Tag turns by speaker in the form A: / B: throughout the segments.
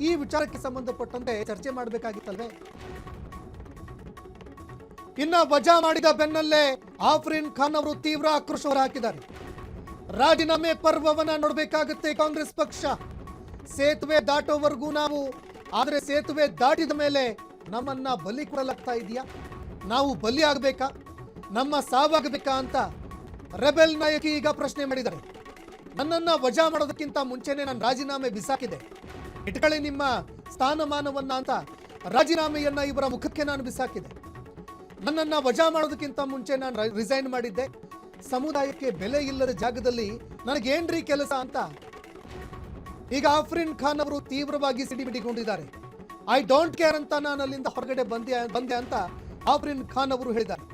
A: ಈ ವಿಚಾರಕ್ಕೆ ಸಂಬಂಧಪಟ್ಟಂತೆ ಚರ್ಚೆ ಮಾಡಬೇಕಾಗಿತ್ತಲ್ವೇ? ಇನ್ನ ವಜಾ ಮಾಡಿದ ಬೆನ್ನಲ್ಲೇ ಆಫ್ರಿನ್ ಖಾನ್ ಅವರು ತೀವ್ರ ಆಕ್ರೋಶ ಹೊರಹಾಕಿದ್ದಾರೆ. ರಾಜೀನಾಮೆ ಪರ್ವವನ್ನ ನೋಡಬೇಕಾಗುತ್ತೆ ಕಾಂಗ್ರೆಸ್ ಪಕ್ಷ. ಸೇತುವೆ ದಾಟೋವರೆಗೂ ನಾವು, ಆದರೆ ಸೇತುವೆ ದಾಟಿದ ಮೇಲೆ ನಮ್ಮನ್ನ ಬಲಿ ಕೊಡಲಾಗ್ತಾ ಇದೆಯಾ? ನಾವು ಬಲಿ ಆಗಬೇಕಾ, ನಮ್ಮ ಸಾವಾಗಬೇಕಾ ಅಂತ ರೆಬೆಲ್ ನಾಯಕಿ ಈಗ ಪ್ರಶ್ನೆ ಮಾಡಿದ್ದಾರೆ. ನನ್ನನ್ನ ವಜಾ ಮಾಡೋದಕ್ಕಿಂತ ಮುಂಚೆನೆ ನಾನು ರಾಜೀನಾಮೆ ಬಿಸಾಕಿದೆ, ಇಟ್ಕೊಳ್ಳಿ ನಿಮ್ಮ ಸ್ಥಾನಮಾನವನ್ನ ಅಂತ ರಾಜೀನಾಮೆಯನ್ನ ಇವರ ಮುಖಕ್ಕೆ ನಾನು ಬಿಸಾಕಿದೆ. ನನ್ನನ್ನ ವಜಾ ಮಾಡೋದಕ್ಕಿಂತ ಮುಂಚೆ ನಾನು ರಿಸೈನ್ ಮಾಡಿದ್ದೆ. ಸಮುದಾಯಕ್ಕೆ ಬೆಲೆ ಇಲ್ಲದ ಜಾಗದಲ್ಲಿ ನನಗೇನ್ರಿ ಕೆಲಸ ಅಂತ ಈಗ ಆಫ್ರಿನ್ ಖಾನ್ ಅವರು ತೀವ್ರವಾಗಿ ಸಿಡಿಮಿಡಿಗೊಂಡಿದ್ದಾರೆ. ಐ ಡೋಂಟ್ ಕೇರ್ ಅಂತ ನಾನು ಅಲ್ಲಿಂದ ಹೊರಗಡೆ ಬಂದೆ ಅಂತ ಆಫ್ರಿನ್ ಖಾನ್ ಅವರು ಹೇಳಿದ್ದಾರೆ.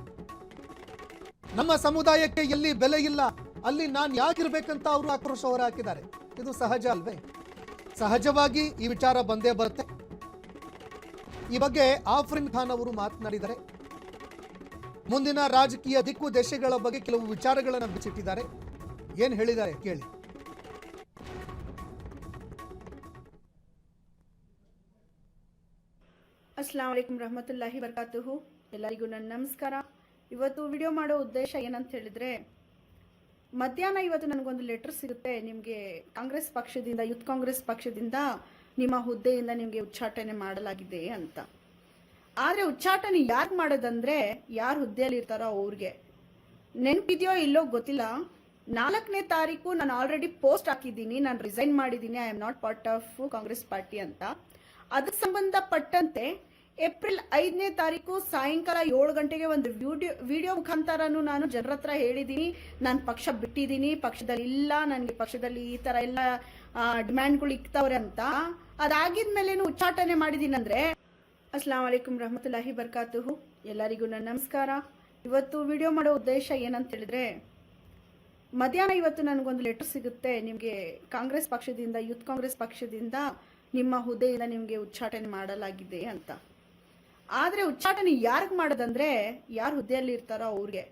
A: ನಮ್ಮ ಸಮುದಾಯಕ್ಕೆ ಎಲ್ಲಿ ಬೆಲೆ ಇಲ್ಲ ಅಲ್ಲಿ ನಾನು ಯಾಕಿರ್ಬೇಕಂತ ಅವರು ಆಕ್ರೋಶ ಹೊರ ಹಾಕಿದ್ದಾರೆ. ಇದು ಸಹಜ ಅಲ್ವೇ? ಸಹಜವಾಗಿ ಈ ವಿಚಾರ ಬಂದೇ ಬರುತ್ತೆ. ಈ ಬಗ್ಗೆ ಆಫ್ರಿನ್ ಖಾನ್ ಅವರು ಮಾತನಾಡಿದ್ದಾರೆ. ಮುಂದಿನ ರಾಜಕೀಯ ದಿಕ್ಕು ದೇಶಗಳ ಬಗ್ಗೆ ಕೆಲವು ವಿಚಾರಗಳನ್ನು ಬಿಚ್ಚಿಟ್ಟಿದ್ದಾರೆ. ಏನ್ ಹೇಳಿದ್ದಾರೆ ಕೇಳಿ.
B: ಅಸ್ಸಲಾಂ ವಲೈಕುಂ ರಹಮತುಲ್ಲಾಹಿ ಬರ್ಕಾತುಹು. ಎಲ್ಲರಿಗೂ ನನ್ನ ನಮಸ್ಕಾರ. ಇವತ್ತು ವಿಡಿಯೋ ಮಾಡೋ ಉದ್ದೇಶ ಏನಂತ ಹೇಳಿದ್ರೆ, ಮಧ್ಯಾಹ್ನ ಇವತ್ತು ನನಗೊಂದು ಲೆಟರ್ ಸಿಗುತ್ತೆ, ನಿಮಗೆ ಕಾಂಗ್ರೆಸ್ ಪಕ್ಷದಿಂದ, ಯೂತ್ ಕಾಂಗ್ರೆಸ್ ಪಕ್ಷದಿಂದ ನಿಮ್ಮ ಹುದ್ದೆಯಿಂದ ನಿಮಗೆ ಉಚ್ಚಾಟನೆ ಮಾಡಲಾಗಿದೆ ಅಂತ. ಆದರೆ ಉಚ್ಚಾಟನೆ ಯಾಕೆ ಮಾಡೋದಂದ್ರೆ, ಯಾರು ಹುದ್ದೆಯಲ್ಲಿ ಇರ್ತಾರೋ ಅವ್ರಿಗೆ. ನೆನಪಿದೆಯೋ ಇಲ್ಲೋ ಗೊತ್ತಿಲ್ಲ, 4ನೇ ತಾರೀಕು ನಾನು ಆಲ್ರೆಡಿ ಪೋಸ್ಟ್ ಹಾಕಿದ್ದೀನಿ, ನಾನು ರಿಸೈನ್ ಮಾಡಿದ್ದೀನಿ, I am not part of Congress party ಅಂತ. ಅದಕ್ಕೆ ಸಂಬಂಧಪಟ್ಟಂತೆ ಏಪ್ರಿಲ್ 5ನೇ ತಾರೀಕು ಸಾಯಂಕಾಲ 7 ಗಂಟೆಗೆ ಒಂದು ವಿಡಿಯೋ ಮುಖಾಂತರನು ನಾನು ಜನರ ಹತ್ರ ಹೇಳಿದ್ದೀನಿ, ನಾನು ಪಕ್ಷ ಬಿಟ್ಟಿದ್ದೀನಿ, ಪಕ್ಷದಲ್ಲಿ ಇಲ್ಲ, ನನಗೆ ಪಕ್ಷದಲ್ಲಿ ಈ ತರ ಎಲ್ಲ ಡಿಮ್ಯಾಂಡ್ಗಳು ಇಕ್ತವ್ರೆ ಅಂತ. ಅದಾಗಿದ್ಮೇಲೇನು ಉಚ್ಚಾಟನೆ ಮಾಡಿದ್ದೀನಿ ಅಂದ್ರೆ. ಅಸ್ಸಲಾಂ ವಲೈಕುಂ ರಹಮತುಲ್ಲಾಹಿ ಬರ್ಕಾತುಹು. ಎಲ್ಲರಿಗೂ ನನ್ನ ನಮಸ್ಕಾರ. ಇವತ್ತು ವಿಡಿಯೋ ಮಾಡೋ ಉದ್ದೇಶ ಏನಂತ ಹೇಳಿದ್ರೆ, ಮಧ್ಯಾಹ್ನ ಇವತ್ತು ನನಗೊಂದು ಲೆಟರ್ ಸಿಗುತ್ತೆ, ನಿಮಗೆ ಕಾಂಗ್ರೆಸ್ ಪಕ್ಷದಿಂದ, ಯೂತ್ ಕಾಂಗ್ರೆಸ್ ಪಕ್ಷದಿಂದ ನಿಮ್ಮ ಹುದ್ದೆಯಿಂದ ನಿಮಗೆ ಉಚ್ಚಾಟನೆ ಮಾಡಲಾಗಿದೆ ಅಂತ. ಆದರೆ ಉಚ್ಚಾಟನೆ ಯಾರಿಗೆ ಮಾಡೋದಂದ್ರೆ, ಯಾರು ಹುದ್ದೆಯಲ್ಲಿ ಇರ್ತಾರೋ ಅವ್ರಿಗೆ.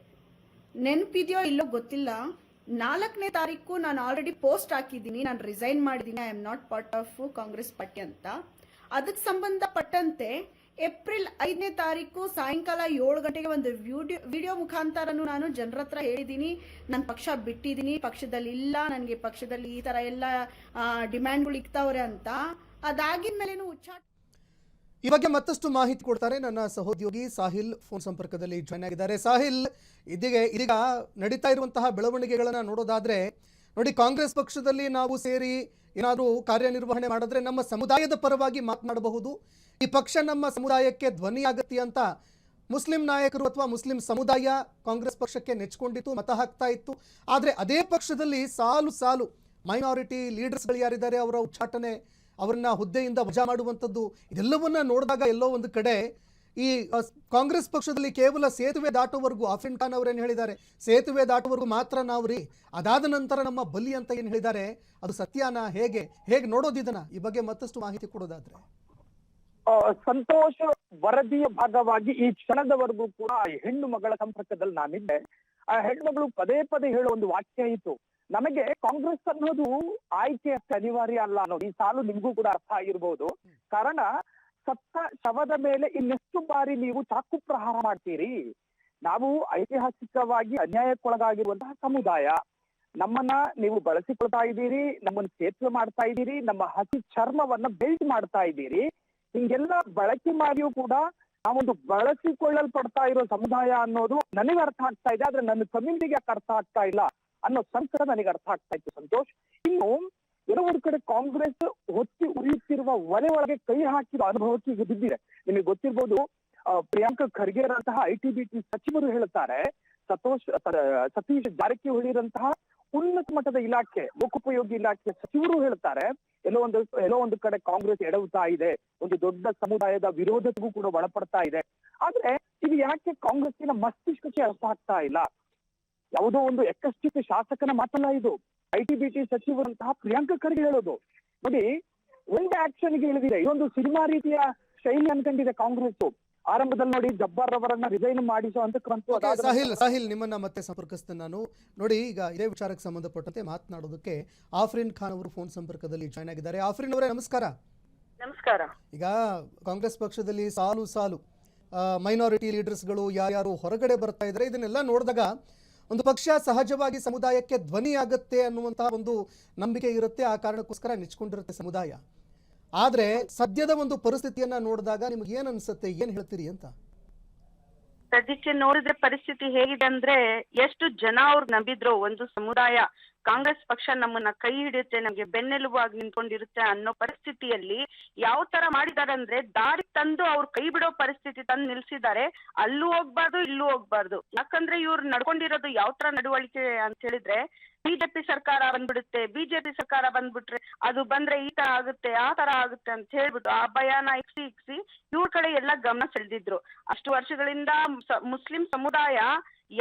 B: ನೆನಪಿದೆಯೋ ಇಲ್ಲೋ ಗೊತ್ತಿಲ್ಲ, 4ನೇ ತಾರೀಕು ನಾನು ಆಲ್ರೆಡಿ ಪೋಸ್ಟ್ ಹಾಕಿದ್ದೀನಿ, ನಾನು ರಿಸೈನ್ ಮಾಡಿದ್ದೀನಿ, I am not part of Congress party ಅಂತ. ಅದಕ್ಕೆ ಸಂಬಂಧಪಟ್ಟಂತೆ ಏಪ್ರಿಲ್ 5ನೇ ತಾರೀಕು ಸಾಯಂಕಾಲ 7 ಗಂಟೆಗೆ ಒಂದು ವಿಡಿಯೋ ಮುಖಾಂತರನು ನಾನು ಜನರ ಹತ್ರ ಹೇಳಿದ್ದೀನಿ, ನಾನು ಪಕ್ಷ ಬಿಟ್ಟಿದ್ದೀನಿ, ಪಕ್ಷದಲ್ಲಿ ಇಲ್ಲ, ನನಗೆ ಪಕ್ಷದಲ್ಲಿ ಈ ತರ ಎಲ್ಲ ಡಿಮ್ಯಾಂಡ್ಗಳು ಇಕ್ತವ್ರೆ ಅಂತ. ಅದಾಗಿದ್ಮೇಲೇನು ಉಚ್ಚಾಟ.
A: ಈ ಬಗ್ಗೆ ಮತ್ತಷ್ಟು ಮಾಹಿತಿ ಕೊಡ್ತಾರೆ ನನ್ನ ಸಹೋದ್ಯೋಗಿ ಸಾಹಿಲ್ ಫೋನ್ ಸಂಪರ್ಕದಲ್ಲಿ ಜಾಯ್ನ್ ಆಗಿದ್ದಾರೆ. ಸಾಹಿಲ್, ಇದೀಗ ನಡೀತಾ ಇರುವಂತಹ ಬೆಳವಣಿಗೆಗಳನ್ನ ನೋಡೋದಾದ್ರೆ, ನೋಡಿ, ಕಾಂಗ್ರೆಸ್ ಪಕ್ಷದಲ್ಲಿ ನಾವು ಸೇರಿ ಏನಾದರೂ ಕಾರ್ಯನಿರ್ವಹಣೆ ಮಾಡಿದ್ರೆ ನಮ್ಮ ಸಮುದಾಯದ ಪರವಾಗಿ ಮಾತನಾಡಬಹುದು, ಈ ಪಕ್ಷ ನಮ್ಮ ಸಮುದಾಯಕ್ಕೆ ಧ್ವನಿ ಆಗತ್ತೆ ಅಂತ ಮುಸ್ಲಿಂ ನಾಯಕರು ಅಥವಾ ಮುಸ್ಲಿಂ ಸಮುದಾಯ ಕಾಂಗ್ರೆಸ್ ಪಕ್ಷಕ್ಕೆ ನೆಚ್ಕೊಂಡಿತ್ತು, ಮತ ಹಾಕ್ತಾ ಇತ್ತು. ಆದರೆ ಅದೇ ಪಕ್ಷದಲ್ಲಿ ಸಾಲು ಸಾಲು ಮೈನಾರಿಟಿ ಲೀಡರ್ಸ್ಗಳು ಯಾರಿದ್ದಾರೆ ಅವರ ಉಚ್ಚಾಟನೆ, ಅವರನ್ನ ಹುದ್ದೆಯಿಂದ ವಜಾ ಮಾಡುವಂಥದ್ದು, ಇದೆಲ್ಲವನ್ನ ನೋಡಿದಾಗ ಎಲ್ಲೋ ಒಂದು ಕಡೆ ಈ ಕಾಂಗ್ರೆಸ್ ಪಕ್ಷದಲ್ಲಿ ಕೇವಲ ಸೇತುವೆ ದಾಟುವವರೆಗೂ, ಆಫ್ರಿನ್ ಖಾನ್ ಅವರೇನು ಹೇಳಿದ್ದಾರೆ, ಸೇತುವೆ ದಾಟುವವರೆಗೂ ಮಾತ್ರ ನಾವು ರೀ, ಅದಾದ ನಂತರ ನಮ್ಮ ಬಲಿ ಅಂತ ಏನು ಹೇಳಿದ್ದಾರೆ, ಅದು ಸತ್ಯನಾ? ಹೇಗೆ ನೋಡೋದಿದನ? ಈ ಬಗ್ಗೆ ಮತ್ತಷ್ಟು ಮಾಹಿತಿ ಕೊಡೋದಾದ್ರೆ.
C: ಸಂತೋಷ ವರದಿಯ ಭಾಗವಾಗಿ ಈ ಕ್ಷಣದವರೆಗೂ ಕೂಡ ಹೆಣ್ಣು ಮಗಳ ಸಂಪರ್ಕದಲ್ಲಿ ನಾನಿದ್ದೆ. ಆ ಹೆಣ್ಮಗಳು ಪದೇ ಪದೇ ಹೇಳೋ ಒಂದು ವಾಕ್ಯ ಇತ್ತು, ನಮಗೆ ಕಾಂಗ್ರೆಸ್ ಅನ್ನೋದು ಆಯ್ಕೆ ಅನಿವಾರ್ಯ ಅಲ್ಲ ಅನ್ನೋದು. ಈ ಸಾಲು ನಿಮ್ಗೂ ಕೂಡ ಅರ್ಥ ಆಗಿರ್ಬೋದು. ಕಾರಣ, ಸತ್ತ ಶವದ ಮೇಲೆ ಇನ್ನೆಷ್ಟು ಬಾರಿ ನೀವು ಚಾಕು ಪ್ರಹಾರ ಮಾಡ್ತೀರಿ? ನಾವು ಐತಿಹಾಸಿಕವಾಗಿ ಅನ್ಯಾಯಕ್ಕೊಳಗಾಗಿರುವಂತಹ ಸಮುದಾಯ, ನಮ್ಮನ್ನ ನೀವು ಬಳಸಿಕೊಳ್ತಾ ಇದ್ದೀರಿ, ನಮ್ಮನ್ನ ಸೇತುವೆ ಮಾಡ್ತಾ ಇದ್ದೀರಿ, ನಮ್ಮ ಹಸಿ ಚರ್ಮವನ್ನ ಬೆಲ್ಟ್ ಮಾಡ್ತಾ ಇದ್ದೀರಿ. ಹಿಂಗೆಲ್ಲ ಬಳಕೆ ಮಾಡಿಯೂ ಕೂಡ ನಾವೊಂದು ಬಳಸಿಕೊಳ್ಳಲ್ಪಡ್ತಾ ಇರೋ ಸಮುದಾಯ ಅನ್ನೋದು ನನಗೆ ಅರ್ಥ ಆಗ್ತಾ ಇದೆ. ಆದ್ರೆ ನನ್ನ ಕಮ್ಯುನಿಟಿಗೆ ಯಾಕೆ ಅರ್ಥ ಆಗ್ತಾ ಇಲ್ಲ ಅನ್ನೋ ಸಂಕಟ ನನಗೆ ಅರ್ಥ ಆಗ್ತಾ ಇತ್ತು ಸಂತೋಷ್. ಇನ್ನು ಎಲ್ಲೋ ಒಂದು ಕಡೆ ಕಾಂಗ್ರೆಸ್ ಹೊತ್ತಿ ಉರಿಯುತ್ತಿರುವ ಒಲೆ ಒಳಗೆ ಕೈ ಹಾಕಿದ ಅನುಭವಕ್ಕೆ ಈಗ ಬಿದ್ದಿದೆ. ನಿಮಗೆ ಗೊತ್ತಿರ್ಬೋದು, ಪ್ರಿಯಾಂಕಾ ಖರ್ಗೆರಂತಹ ಐಟಿ-ಬಿಟಿ ಸಚಿವರು ಹೇಳುತ್ತಾರೆ, ಸತೀಶ್ ಜಾರಕಿಹೊಳಿರಂತಹ ಉನ್ನತ ಮಟ್ಟದ ಇಲಾಖೆ, ಲೋಕೋಪಯೋಗಿ ಇಲಾಖೆ ಸಚಿವರು ಹೇಳ್ತಾರೆ, ಎಲ್ಲೋ ಒಂದು ಕಡೆ ಕಾಂಗ್ರೆಸ್ ಎಡವುತ್ತಾ ಇದೆ, ಒಂದು ದೊಡ್ಡ ಸಮುದಾಯದ ವಿರೋಧಕ್ಕೂ ಕೂಡ ಒಳಪಡ್ತಾ ಇದೆ. ಆದ್ರೆ ಇದು ಯಾಕೆ ಕಾಂಗ್ರೆಸ್ಸಿನ ಮಸ್ತಿಷ್ಕಕ್ಕೆ ಅರ್ಥ ಆಗ್ತಾ ಇಲ್ಲ? ಯಾವುದೋ ಒಂದು ಎಕ್ಕಶ್ಚಿತ ಶಾಸಕನ ಮಾತಲ್ಲ ಇದು. ಐಟಿ-ಬಿಟಿ ಸಚಿವರಂತಹ ಪ್ರಿಯಾಂಕಾ ಖರ್ಗೆ ಹೇಳೋದು. ನೋಡಿ, ಒಂದು ಆಕ್ಷನ್ಗೆ ಹೇಳಿದಿದೆ, ಇದೊಂದು ಸಿನಿಮಾ ರೀತಿಯ ಶೈಲಿ ಅನ್ಕೊಂಡಿದೆ ಕಾಂಗ್ರೆಸ್. ಆರಂಭದಲ್ಲಿ ನೋಡಿ ಜಬ್ಬಾರ್ ಅವರನ್ನ ರಿಸೈನ್ ಮಾಡಿಸೋ ಅಂತ
A: ಸಾಹಿಲ್ ನಿಮ್ಮನ್ನ ಮತ್ತೆ ಸಂಪರ್ಕಿಸ್ತೇನೆ ನಾನು. ನೋಡಿ, ಈಗ ಇದೇ ವಿಚಾರಕ್ಕೆ ಸಂಬಂಧಪಟ್ಟಂತೆ ಮಾತನಾಡೋದಕ್ಕೆ ಆಫ್ರಿನ್ ಖಾನ್ ಅವರು ಫೋನ್ ಸಂಪರ್ಕದಲ್ಲಿ ಜಾಯ್ನ್ ಆಗಿದ್ದಾರೆ. ಆಫ್ರಿನ್ ಅವರೇ ನಮಸ್ಕಾರ.
D: ನಮಸ್ಕಾರ.
A: ಈಗ ಕಾಂಗ್ರೆಸ್ ಪಕ್ಷದಲ್ಲಿ ಸಾಲು ಸಾಲು ಮೈನಾರಿಟಿ ಲೀಡರ್ಸ್ಗಳು ಯಾರ್ಯಾರು ಹೊರಗಡೆ ಬರ್ತಾ ಇದ್ದಾರೆ, ಇದನ್ನೆಲ್ಲ ನೋಡಿದಾಗ ಒಂದು ಪಕ್ಷ ಸಹಜವಾಗಿ ಸಮುದಾಯಕ್ಕೆ ಧ್ವನಿ ಆಗುತ್ತೆ ಅನ್ನುವಂತಹ ಒಂದು ನಂಬಿಕೆ ಇರುತ್ತೆ. ಆ ಕಾರಣಕ್ಕೋಸ್ಕರ ನೆಚ್ಕೊಂಡಿರುತ್ತೆ ಸಮುದಾಯ. ಆದ್ರೆ ಸದ್ಯದ ಒಂದು ಪರಿಸ್ಥಿತಿಯನ್ನ ನೋಡಿದಾಗ ನಿಮ್ಗೆ ಏನ್ ಅನ್ಸುತ್ತೆ, ಏನ್ ಹೇಳ್ತೀರಿ ಅಂತ?
D: ಸದ್ಯಕ್ಕೆ ನೋಡಿದ್ರೆ ಪರಿಸ್ಥಿತಿ ಹೇಗಿದೆ ಅಂದ್ರೆ, ಎಷ್ಟು ಜನ ಅವ್ರು ನಂಬಿದ್ರು ಒಂದು ಸಮುದಾಯ ಕಾಂಗ್ರೆಸ್ ಪಕ್ಷ ನಮ್ಮನ್ನ ಕೈ ಹಿಡಿಯುತ್ತೆ, ನಮ್ಗೆ ಬೆನ್ನೆಲುಬಾಗಿ ನಿಂತ್ಕೊಂಡಿರುತ್ತೆ ಅನ್ನೋ ಪರಿಸ್ಥಿತಿಯಲ್ಲಿ ಯಾವ ತರ ಮಾಡಿದಾರೆ ಅಂದ್ರೆ, ದಾರಿ ತಂದು ಅವ್ರು ಕೈ ಬಿಡೋ ಪರಿಸ್ಥಿತಿ ತಂದು ನಿಲ್ಸಿದ್ದಾರೆ. ಅಲ್ಲೂ ಹೋಗ್ಬಾರ್ದು ಇಲ್ಲೂ ಹೋಗ್ಬಾರ್ದು. ಯಾಕಂದ್ರೆ ಇವ್ರು ನಡ್ಕೊಂಡಿರೋದು ಯಾವ ತರ ನಡವಳಿಕೆ ಅಂತ ಹೇಳಿದ್ರೆ, ಬಿಜೆಪಿ ಸರ್ಕಾರ ಬಂದ್ಬಿಡುತ್ತೆ, ಬಿಜೆಪಿ ಸರ್ಕಾರ ಬಂದ್ಬಿಟ್ರೆ ಅದು ಬಂದ್ರೆ ಈ ತರ ಆಗುತ್ತೆ ಆ ತರ ಆಗುತ್ತೆ ಅಂತ ಹೇಳ್ಬಿಟ್ಟು ಆ ಭಯನ ಇಕ್ಸಿ ಇವ್ರ ಕಡೆ ಎಲ್ಲ ಗಮನ ಸೆಳೆದಿದ್ರು. ಅಷ್ಟು ವರ್ಷಗಳಿಂದ ಮುಸ್ಲಿಂ ಸಮುದಾಯ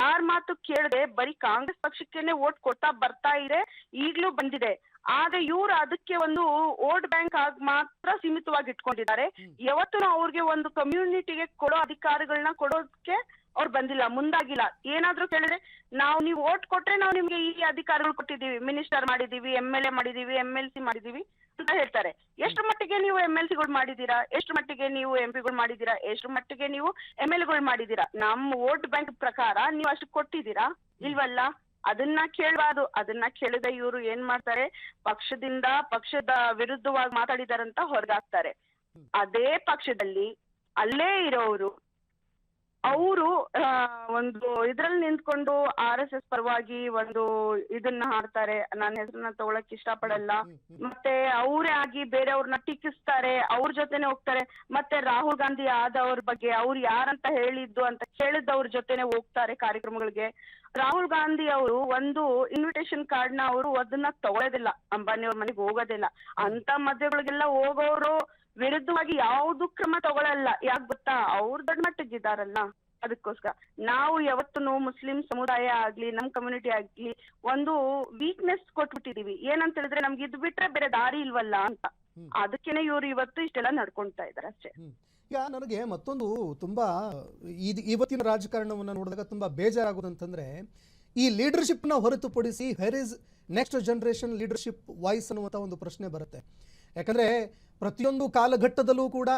D: ಯಾರ ಮಾತು ಕೇಳದೆ ಬರೀ ಕಾಂಗ್ರೆಸ್ ಪಕ್ಷಕ್ಕೇನೆ ವೋಟ್ ಕೊಡ್ತಾ ಬರ್ತಾ ಇದೆ, ಈಗ್ಲೂ ಬಂದಿದೆ. ಆದ್ರೆ ಇವ್ರು ಅದಕ್ಕೆ ಒಂದು ವೋಟ್ ಬ್ಯಾಂಕ್ ಆಗಿ ಮಾತ್ರ ಸೀಮಿತವಾಗಿ ಇಟ್ಕೊಂಡಿದ್ದಾರೆ. ಯಾವತ್ತೂ ಅವ್ರಿಗೆ ಒಂದು ಕಮ್ಯುನಿಟಿಗೆ ಕೊಡೋ ಅಧಿಕಾರಗಳನ್ನ ಕೊಡೋದಕ್ಕೆ ಅವ್ರು ಬಂದಿಲ್ಲ, ಮುಂದಾಗಿಲ್ಲ. ಏನಾದ್ರೂ ಕೇಳಿದ್ರೆ ನೀವು ವೋಟ್ ಕೊಟ್ರೆ ನಾವು ನಿಮ್ಗೆ ಈ ಅಧಿಕಾರಗಳು ಕೊಟ್ಟಿದೀವಿ, ಮಿನಿಸ್ಟರ್ ಮಾಡಿದೀವಿ, MLA ಮಾಡಿದೀವಿ, MLC ಮಾಡಿದೀವಿ ಅಂತ ಹೇಳ್ತಾರೆ. ಎಷ್ಟು ಮಟ್ಟಿಗೆ ನೀವು MLCಗಳು ಮಾಡಿದೀರಾ, ಎಷ್ಟು ಮಟ್ಟಿಗೆ ನೀವು MP ಗಳು ಮಾಡಿದೀರಾ, ಎಷ್ಟು ಮಟ್ಟಿಗೆ ನೀವು MLA ಗಳು ಮಾಡಿದೀರಾ? ನಮ್ಮ ವೋಟ್ ಬ್ಯಾಂಕ್ ಪ್ರಕಾರ ನೀವು ಅಷ್ಟು ಕೊಟ್ಟಿದ್ದೀರಾ? ಇಲ್ವಲ್ಲ. ಅದನ್ನ ಕೇಳಬಾರ್ದು. ಅದನ್ನ ಕೇಳಿದ ಇವರು ಏನ್ ಮಾಡ್ತಾರೆ, ಪಕ್ಷದ ವಿರುದ್ಧವಾಗಿ ಮಾತಾಡಿದಾರಂತ ಹೊರಗಾಕ್ತಾರೆ. ಅದೇ ಪಕ್ಷದಲ್ಲಿ ಅಲ್ಲೇ ಇರೋರು ಅವರು ಒಂದು ಇದ್ರಲ್ಲಿ ನಿಂತ್ಕೊಂಡು RSS ಪರವಾಗಿ ಒಂದು ಇದನ್ನ ಹಾಡ್ತಾರೆ. ನನ್ನ ಹೆಸರನ್ನ ತಗೊಳಕ್ ಇಷ್ಟಪಡಲ್ಲ. ಮತ್ತೆ ಅವರೇ ಆಗಿ ಬೇರೆಯವ್ರನ್ನ ಟೀಕಿಸ್ತಾರೆ, ಅವ್ರ ಜೊತೆನೆ ಹೋಗ್ತಾರೆ. ಮತ್ತೆ ರಾಹುಲ್ ಗಾಂಧಿ ಆದವ್ರ ಬಗ್ಗೆ ಅವ್ರು ಯಾರಂತ ಹೇಳಿದ್ದು ಅಂತ ಕೇಳಿದವ್ರ ಜೊತೆನೆ ಹೋಗ್ತಾರೆ ಕಾರ್ಯಕ್ರಮಗಳಿಗೆ. ರಾಹುಲ್ ಗಾಂಧಿ ಅವರು ಒಂದು ಇನ್ವಿಟೇಷನ್ ಕಾರ್ಡ್ ನ ಅವರು ಅದನ್ನ ತಗೊಳ್ಳೋದಿಲ್ಲ, ಅಂಬಾನಿ ಅವ್ರ ಮನೆಗೆ ಹೋಗೋದಿಲ್ಲ. ಅಂತ ಮಧ್ಯಗಳಿಗೆಲ್ಲ ಹೋಗೋರು ವಿರುದ್ಧವಾಗಿ ಯಾವ್ದು ಕ್ರಮ ತಗೊಳಲ್ಲ. ಯಾಕೆ ಗೊತ್ತಾ, ಅವ್ರು ದೊಡ್ಡ ಮಟ್ಟಿಗಿದಾರಲ್ಲ. ಅದಕ್ಕೋಸ್ಕರ ನಾವು ಯಾವತ್ತೂ ಮುಸ್ಲಿಂ ಸಮುದಾಯ ಆಗ್ಲಿ ನಮ್ ಕಮ್ಯುನಿಟಿ ಆಗ್ಲಿ ಒಂದು ವೀಕ್ನೆಸ್ ಕೊಟ್ಬಿಟ್ಟಿದೀವಿ. ಏನಂತ ಹೇಳಿದ್ರೆ ನಮ್ಗೆ ಇದು ಬಿಟ್ರೆ ಬೇರೆ ದಾರಿ ಇಲ್ವಲ್ಲ ಅಂತ. ಅದಕ್ಕೇನೆ ಇವ್ರು ಇವತ್ತು ಇಷ್ಟೆಲ್ಲ ನಡ್ಕೊಂತಾ ಇದಾರೆ ಅಷ್ಟೇ.
A: ಈಗ ನನಗೆ ಮತ್ತೊಂದು ತುಂಬಾ ಇವತ್ತಿನ ರಾಜಕಾರಣವನ್ನ ನೋಡಿದಾಗ ತುಂಬಾ ಬೇಜಾರಾಗೋದಂತಂದ್ರೆ, ಈ ಲೀಡರ್ಶಿಪ್ ನ ಹೊರತುಪಡಿಸಿ where is next generation leadership voice ಅನ್ನುವಂಥ ಒಂದು ಪ್ರಶ್ನೆ ಬರುತ್ತೆ. ಯಾಕಂದ್ರೆ ಪ್ರತಿಯೊಂದು ಕಾಲಘಟ್ಟದಲ್ಲೂ ಕೂಡ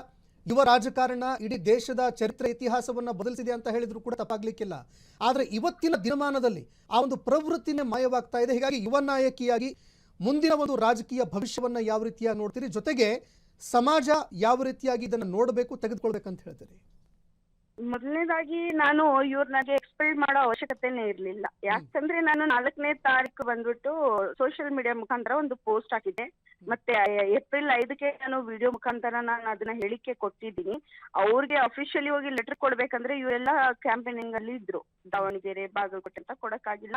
A: ಯುವ ರಾಜಕಾರಣ ಇಡೀ ದೇಶದ ಚರಿತ್ರೆ ಇತಿಹಾಸವನ್ನ ಬದಲಿಸಿದೆ ಅಂತ ಹೇಳಿದ್ರು ಕೂಡ ತಪ್ಪಾಗ್ಲಿಕ್ಕಿಲ್ಲ. ಆದ್ರೆ ಇವತ್ತಿನ ದಿನಮಾನದಲ್ಲಿ ಆ ಒಂದು ಪ್ರವೃತ್ತಿನೇ ಮಾಯವಾಗ್ತಾ ಇದೆ. ಹೀಗಾಗಿ ಯುವ ನಾಯಕಿಯಾಗಿ ಮುಂದಿನ ಒಂದು ರಾಜಕೀಯ ಭವಿಷ್ಯವನ್ನ ಯಾವ ರೀತಿಯಾಗಿ ನೋಡ್ತೀರಿ, ಜೊತೆಗೆ ಸಮಾಜ ಯಾವ ರೀತಿಯಾಗಿ ಇದನ್ನ ನೋಡಬೇಕು, ತೆಗೆದುಕೊಳ್ಬೇಕಂತ ಹೇಳ್ತೀರಿ?
D: ಮೊದಲನೇದಾಗಿ ನಾನು ಇವ್ರನ್ನಾಗೆ ಎಕ್ಸ್ಪೆಲ್ ಮಾಡೋ ಅವಶ್ಯಕತೆನೇ ಇರ್ಲಿಲ್ಲ. ಯಾಕಂದ್ರೆ ನಾನು 4ನೇ ತಾರೀಕು ಬಂದ್ಬಿಟ್ಟು ಸೋಷಿಯಲ್ ಮೀಡಿಯಾ ಮುಖಾಂತರ ಒಂದು ಪೋಸ್ಟ್ ಹಾಕಿದ್ದೆ. ಮತ್ತೆ ಏಪ್ರಿಲ್ 5ಕ್ಕೆ ನಾನು ವಿಡಿಯೋ ಮುಖಾಂತರ ನಾನು ಅದನ್ನ ಹೇಳಿಕೆ ಕೊಟ್ಟಿದ್ದೀನಿ. ಅವ್ರಿಗೆ ಅಫಿಷಿಯಲಿ ಹೋಗಿ ಲೆಟರ್ ಕೊಡ್ಬೇಕಂದ್ರೆ ಇವರೆಲ್ಲ ಕ್ಯಾಂಪೇನಿಂಗ್ ಅಲ್ಲಿ ಇದ್ರು, ದಾವಣಗೆರೆ, ಬಾಗಲಕೋಟೆ ಅಂತ ಕೊಡಕ್ಕಾಗಿಲ್ಲ.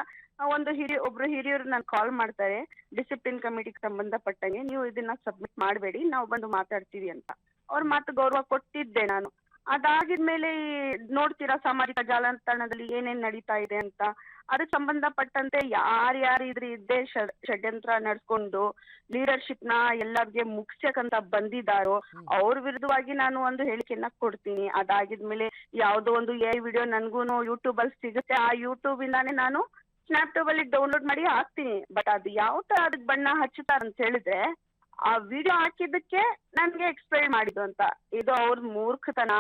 D: ಒಬ್ರು ಹಿರಿಯರು ನಾನು ಕಾಲ್ ಮಾಡ್ತಾರೆ, ಡಿಸಿಪ್ಲಿನ್ ಕಮಿಟಿಗೆ ಸಂಬಂಧಪಟ್ಟಂಗೆ ನೀವು ಇದನ್ನ ಸಬ್ಮಿಟ್ ಮಾಡಬೇಡಿ, ನಾವು ಬಂದು ಮಾತಾಡ್ತೀವಿ ಅಂತ. ಅವ್ರ ಮಾತು ಗೌರವ ಕೊಟ್ಟಿದ್ದೆ ನಾನು. ಅದಾಗಿದ್ಮೇಲೆ ನೋಡ್ತೀರಾ ಸಾಮಾಜಿಕ ಜಾಲತಾಣದಲ್ಲಿ ಏನೇನ್ ನಡೀತಾ ಇದೆ ಅಂತ. ಅದಕ್ಕೆ ಸಂಬಂಧಪಟ್ಟಂತೆ ಯಾರ್ಯಾರು ಇದ್ದೇ ಷಡ್ಯಂತ್ರ ನಡ್ಸ್ಕೊಂಡು ಲೀಡರ್ಶಿಪ್ ನ ಎಲ್ಲರಿಗೆ ಮುಗಿಸಕ್ಕಂತ ಬಂದಿದ್ದಾರೋ ಅವ್ರ ವಿರುದ್ಧವಾಗಿ ನಾನು ಒಂದು ಹೇಳಿಕೆಯನ್ನ ಕೊಡ್ತೀನಿ. ಅದಾಗಿದ್ಮೇಲೆ ಯಾವ್ದೋ ಒಂದು ವಿಡಿಯೋ ನನ್ಗೂನು ಯೂಟ್ಯೂಬ್ ಅಲ್ಲಿ ಸಿಗುತ್ತೆ, ಆ ಯೂಟ್ಯೂಬ್ ಇಂದಾನೆ ನಾನು ಸ್ನ್ಯಾಪ್ಟ್ಯೂಬ್ ಅಲ್ಲಿ ಡೌನ್ಲೋಡ್ ಮಾಡಿ ಹಾಕ್ತೀನಿ. ಬಟ್ ಅದು ಯಾವ ತರ ಅದಕ್ಕೆ ಬಣ್ಣ ಹಚ್ಚುತ್ತಾರ ಅಂತ ಹೇಳಿದ್ರೆ, ಆ ವಿಡಿಯೋ ಹಾಕಿದ್ದಕ್ಕೆ ನನ್ಗೆ ಎಕ್ಸ್ಪ್ಲೈನ್ ಮಾಡಿದ್ದು ಅಂತ. ಇದು ಅವ್ರ ಮೂರ್ಖತನ,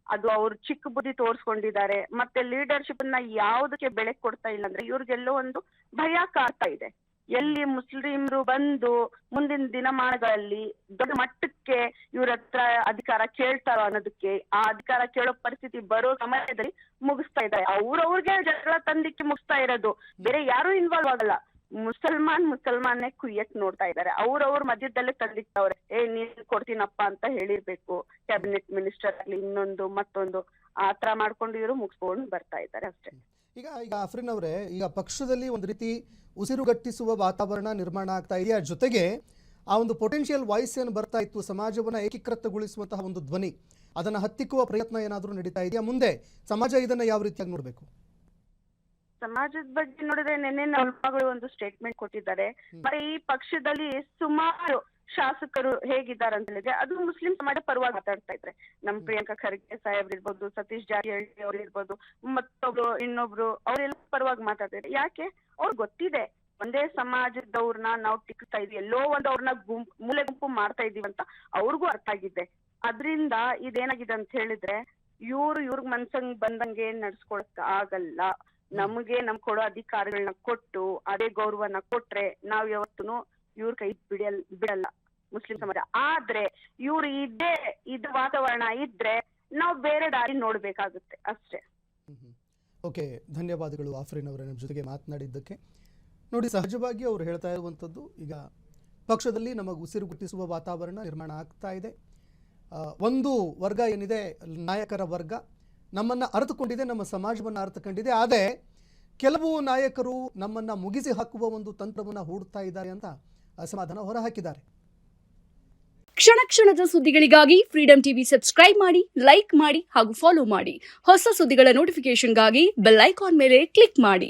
D: ಅದು ಅವ್ರು ಚಿಕ್ಕ ಬುದ್ಧಿ ತೋರ್ಸ್ಕೊಂಡಿದ್ದಾರೆ. ಮತ್ತೆ ಲೀಡರ್ಶಿಪ್ ನ ಯಾವ್ದಕ್ಕೆ ಬೆಲೆ ಕೊಡ್ತಾ ಇಲ್ಲ ಅಂದ್ರೆ ಇವ್ರಿಗೆಲ್ಲೋ ಒಂದು ಭಯ ಕಾಡ್ತಾ ಇದೆ. ಎಲ್ಲಿ ಮುಸ್ಲಿಮ್ರು ಬಂದು ಮುಂದಿನ ದಿನಮಾನಗಳಲ್ಲಿ ದೊಡ್ಡ ಮಟ್ಟಕ್ಕೆ ಇವ್ರ ಹತ್ರ ಅಧಿಕಾರ ಕೇಳ್ತಾರೋ ಅನ್ನೋದಕ್ಕೆ, ಆ ಅಧಿಕಾರ ಕೇಳೋ ಪರಿಸ್ಥಿತಿ ಬರೋ ಸಮಯದಲ್ಲಿ ಮುಗಿಸ್ತಾ ಇದ್ದಾರೆ. ಅವ್ರವ್ರಿಗೆ ಜಗಳ ತಂದಿಕ್ಕೆ ಮುಗಿಸ್ತಾ ಇರೋದು, ಬೇರೆ ಯಾರು ಇನ್ವಾಲ್ವ್ ಆಗಲ್ಲ. ಮುಸಲ್ಮಾನ್ನೇ ಕುಯ್ಯಕ್ ನೋಡ್ತಾ ಇದ್ದಾರೆ. ಅವ್ರವ್ರ ಮಧ್ಯದಲ್ಲೇ ತಂದಿಟ್ಟವ್ರೆ, ನೀನ್ ಕೊಡ್ತೀನಪ್ಪ ಅಂತ ಹೇಳಿರ್ಬೇಕು. ಕ್ಯಾಬಿನೆಟ್ ಮಿನಿಸ್ಟರ್ ಆಗ್ಲಿ ಇನ್ನೊಂದು ಮತ್ತೊಂದು ಆ ತರ ಮಾಡ್ಕೊಂಡು ಇವರು ಮುಗಿಸ್ಕೊಂಡು ಬರ್ತಾ ಇದ್ದಾರೆ ಅಷ್ಟೇ.
A: ಈಗ ಆಫ್ರಿನ್ ಅವರೇ, ಈಗ ಪಕ್ಷದಲ್ಲಿ ಒಂದು ರೀತಿ ಉಸಿರುಗಟ್ಟಿಸುವ ವಾತಾವರಣ ನಿರ್ಮಾಣ ಆಗ್ತಾ ಇದೆಯಾ, ಜೊತೆಗೆ ಆ ಒಂದು ಪೊಟೆನ್ಷಿಯಲ್ ವಾಯ್ಸ್ ಏನು ಬರ್ತಾ ಇತ್ತು, ಸಮಾಜವನ್ನ ಏಕೀಕೃತಗೊಳಿಸುವಂತಹ ಒಂದು ಧ್ವನಿ, ಅದನ್ನ ಹತ್ತಿಕ್ಕುವ ಪ್ರಯತ್ನ ಏನಾದರೂ ನಡೀತಾ ಇದೆಯಾ? ಮುಂದೆ ಸಮಾಜ ಇದನ್ನ ಯಾವ ರೀತಿಯಾಗಿ ನೋಡ್ಬೇಕು?
D: ಸಮಾಜದ ಬಗ್ಗೆ ನೋಡಿದ್ರೆ ನಿನ್ನೆ ನಮ್ಮ ಒಂದು ಸ್ಟೇಟ್ಮೆಂಟ್ ಕೊಟ್ಟಿದ್ದಾರೆ. ಮತ್ತೆ ಈ ಪಕ್ಷದಲ್ಲಿ ಸುಮಾರು ಶಾಸಕರು ಹೇಗಿದ್ದಾರೆ ಅಂತ ಹೇಳಿದ್ರೆ ಅದು ಮುಸ್ಲಿಂ ಸಮಾಜ ಪರವಾಗಿ ಮಾತಾಡ್ತಾ ಇದ್ರೆ. ನಮ್ ಪ್ರಿಯಾಂಕಾ ಖರ್ಗೆ ಸಾಹೇಬ್ರು ಇರ್ಬೋದು, ಸತೀಶ್ ಜಾರಕಿಹೊಳಿ ಅವ್ರು ಇರ್ಬೋದು, ಮತ್ತೊಬ್ರು ಇನ್ನೊಬ್ರು ಅವರೆಲ್ಲ ಪರವಾಗಿ ಮಾತಾಡ್ತಾ ಇದ್ದಾರೆ. ಯಾಕೆ? ಅವ್ರಿಗೆ ಗೊತ್ತಿದೆ ಒಂದೇ ಸಮಾಜದವ್ರನ್ನ ನಾವು ಟಿಕ್ತಾ ಇದೀವಿ, ಎಲ್ಲೋ ಒಂದು ಅವ್ರನ್ನ ಮೂಲೆ ಗುಂಪು ಮಾಡ್ತಾ ಇದೀವಿ ಅಂತ ಅವ್ರಿಗೂ ಅರ್ಥ ಆಗಿದೆ. ಅದ್ರಿಂದ ಇದೇನಾಗಿದೆ ಅಂತ ಹೇಳಿದ್ರೆ ಇವ್ರಿಗೆ ಮನ್ಸಂಗ್ ಬಂದಂಗೆ ನಡ್ಸ್ಕೊಳಕ್ ಆಗಲ್ಲ. ನಮ್ಗೆ ಕೊಡೋ ಅಧಿಕಾರಗಳನ್ನ ಕೊಟ್ಟು ಅದೇ ಗೌರವನ ಕೊಟ್ರೆ ನಾವ್ ಯಾವತ್ತೂ ಇವ್ರ ಕೈ ಬಿಡಲ್ಲ ಮುಸ್ಲಿಂ ಸಮಾಜ. ಆದ್ರೆ ಇವ್ರು ಇದು ವಾತಾವರಣ ಇದ್ರೆ ನಾವು ಬೇರೆ ದಾರಿ ನೋಡ್ಬೇಕಾಗುತ್ತೆ ಅಷ್ಟೇ.
A: ಓಕೆ, ಧನ್ಯವಾದಗಳು ಆಫ್ರಿನ್ ಅವರ ನಮ್ಮ ಜೊತೆಗೆ ಮಾತನಾಡಿದ್ದಕ್ಕೆ. ನೋಡಿ, ಸಹಜವಾಗಿ ಅವರು ಹೇಳ್ತಾ ಇರುವಂಥದ್ದು, ಈಗ ಪಕ್ಷದಲ್ಲಿ ನಮಗೆ ಉಸಿರುಗುಟ್ಟಿಸುವ ವಾತಾವರಣ ನಿರ್ಮಾಣ ಆಗ್ತಾ ಇದೆ. ಒಂದು ವರ್ಗ ಏನಿದೆ, ನಾಯಕರ ವರ್ಗ ನಮ್ಮನ್ನು ಅರ್ಥಕೊಂಡಿದೆ, ನಮ್ಮ ಸಮಾಜವನ್ನು ಅರ್ಥಕೊಂಡಿದೆ. ಆದರೆ ಕೆಲವು ನಾಯಕರು ನಮ್ಮನ್ನು ಮುಗಿಸಿ ಹಾಕುವ ಒಂದು ತಂತ್ರವನ್ನು ಹೂಡ್ತಾ ಇದ್ದಾರೆ ಅಂತ ಅಸಮಾಧಾನ ಹೊರಹಾಕಿದ್ದಾರೆ.
E: ಕ್ಷಣ ಕ್ಷಣದ ಸುದ್ದಿಗಳಿಗಾಗಿ ಫ್ರೀಡಂ ಟಿವಿ ಸಬ್ಸ್ಕ್ರೈಬ್ ಮಾಡಿ, ಲೈಕ್ ಮಾಡಿ ಹಾಗೂ ಫಾಲೋ ಮಾಡಿ. ಹೊಸ ಸುದ್ದಿಗಳ ನೋಟಿಫಿಕೇಶನ್ಗಾಗಿ ಬೆಲ್ ಐಕಾನ್ ಮೇಲೆ ಕ್ಲಿಕ್ ಮಾಡಿ.